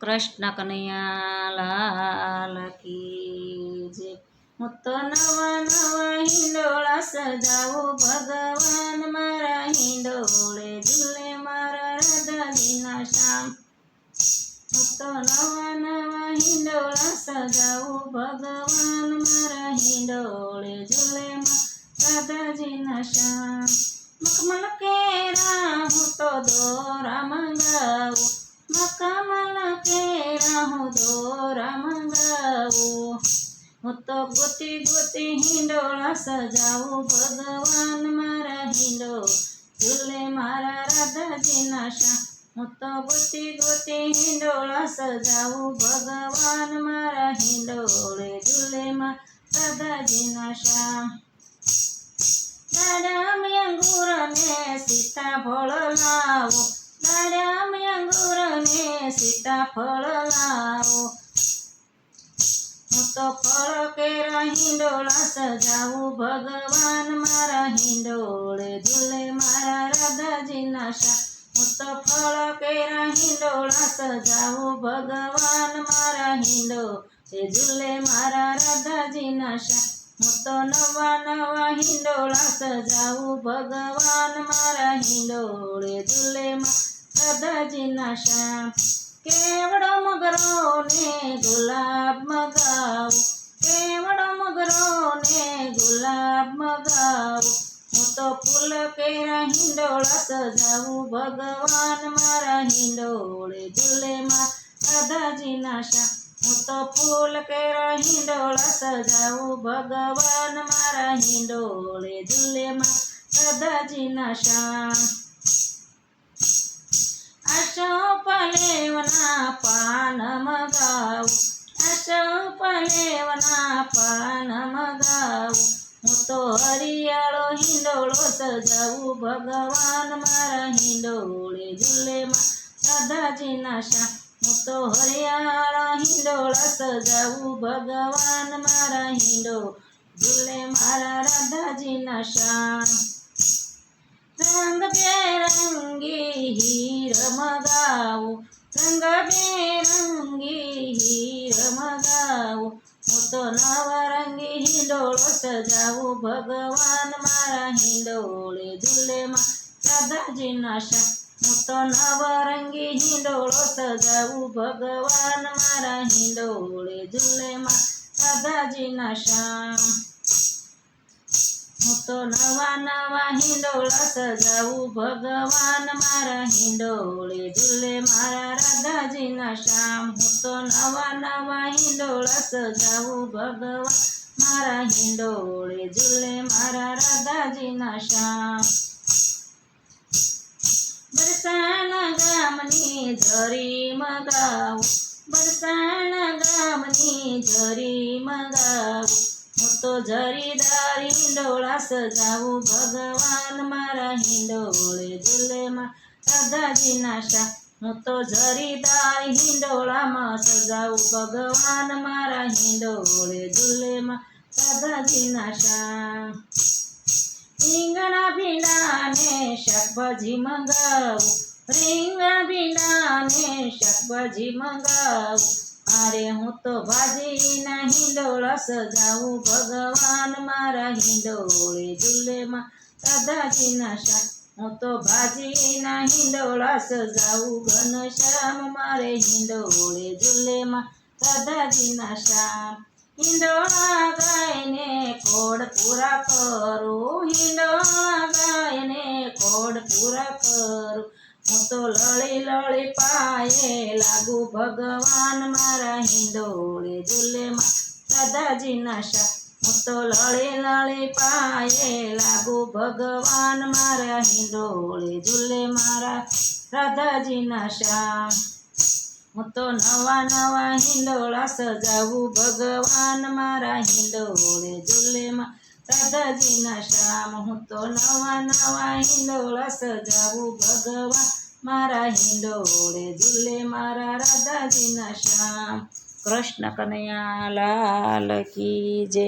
કૃષ્ણ કનૈયા લાલ કી જય। હું તો નવા નવા હિંડોળા સજાવું ભગવાન મારા હિંડોળે ઝૂલે મારા રાધાજીના શ્યામ। હું તો નવા નવા હિંડોળા સજાવું ભગવાન મારા હિંડોળે ઝૂલે રાધાજીના શ્યામ। મખમલ કેરા હું તો દોરા મંગાવું, મખમલ કેરા હું દોરા મંગાવું। હું તો ગોતી ગોતી હિંડોળા સજાવું ભગવાન મારા હિંડોળે ઝૂલે મારા રાધાજીના શ્યામ। હું તો ગોતી ગોતી હિંડોળા સજાવું ભગવાન મારા હિંડોળે ઝૂલે મારા રાધાજીના શ્યામ। દાડમ અંગુર ને સીતાફળ લાવો, દાડમ અંગુર ને સીતાફળ લાવો। હું તો ફળ કેરા હિંડોળા સજાવું ભગવાન મારા હિંડોળે ઝૂલે મારા રાધાજીના શ્યામ। હું તો ફળ કેરા હિંડોળા સજાવું ભગવાન મારા હિંડોળે ઝૂલે મારા રાધાજીના શ્યામ। હું તો નવા નવા હિંડોળા સજાવું ભગવાન મારા હિંડોળે ઝૂલે રાધાજીના શ્યામ। કેવડો મોગરો ને ગુલાબ મગાવું, કેવડો મોગરો ને ગુલાબ મગાવું। હું તો ફૂલ કેરા હિંડોળા સજાવું ભગવાન મારા હિંડોળે ઝૂલે રાધાજીના શ્યામ। હું તો ફૂલ કેરા હિંડોળા સજાવું ભગવાન મારા હિંડોળે ઝૂલે રાધાજીના શ્યામ। આસોપલેવના પાન મગાવું, આસોપલેવના પાન મગાવું। હું તો હરિયાળો હિંડોળો સજાવું ભગવાન મારા હિંડોળે ઝૂલે રાધાજીના શ્યામ। હું તો હરિયાળા હિંડોળા સજાવું ભગવાન મારા હિંડોળે ઝૂલે મારા રાધાજીના શ્યામ। રંગ બેરંગી હીર મગાવું, રંગ બેરંગી હીર મગાવું। હું તો નવરંગી હિંડોળો સજાવું ભગવાન મારા હિંડોળે ઝૂલે રાધાજીના શ્યામ। હું તો નવરંગી હિંડોળો સજાવું ભગવાન મારા હિંડોળે ઝૂલે રાધાજીના શ્યામ। હું તો નવા નવા હિંડોળા સજાવું ભગવાન મારા હિંડોળે ઝૂલે મારા રાધાજીના શ્યામ। હું તો નવા નવા હિંડોળા સજાવું ભગવાન મારા હિંડોળે ઝૂલે મારા રાધાજીના શ્યામ। બરસાણ ગામની ઝરી મગાવું, બરસાણ ગામની ઝરી મગાવું। હું તો ઝરીદાર હિંડોળા સજાવું ભગવાન મારા હિંડોળે ઝૂલે રાધાજીના શ્યામ। હું તો ઝરીદાર હિંડોળામાં સજાવું ભગવાન મારા હિંડોળે ઝૂલે રાધાજીના શ્યામ। રીંગણા ભીંડા ને શાકભાજી મંગાવું, રીંગણા ભીંડા ને શાકભાજી મંગાવું। અરે હું તો ભાજીના હિંડોળા સજાવું ભગવાન મારા હિંડોળે ઝૂલે રાધાજીના શ્યામ। હું તો ભાજીના હિંડોળા સજાવું ઘનશ્યામ મારે હિંડોળે ઝૂલે રાધાજીના શ્યામ। હિંડોળા ગાયને કોડ પૂરા કરું, હિંડોળા ગાયને કોડ પૂરા કરું। હું તો લળી લળી પાયે લાગુ ભગવાન મારા હિંડોળે ઝૂલે રાધાજીના શ્યામ। હું તો લળી લળી પાયે લાગુ ભગવાન મારા હિંડોળે ઝૂલે મારા રાધાજીના શ્યામ। હું તો નવા નવા હિંડોળા સજાવું ભગવાન મારા હિંડોળે ઝૂલે રાધાજીના શ્યામ। હું તો નવા નવા હિંડોળા સજાવું ભગવાન મારા હિંડોળે ઝૂલે મારા રાધાજીના શ્યામ। કૃષ્ણ કનૈયા લાલ કી જય।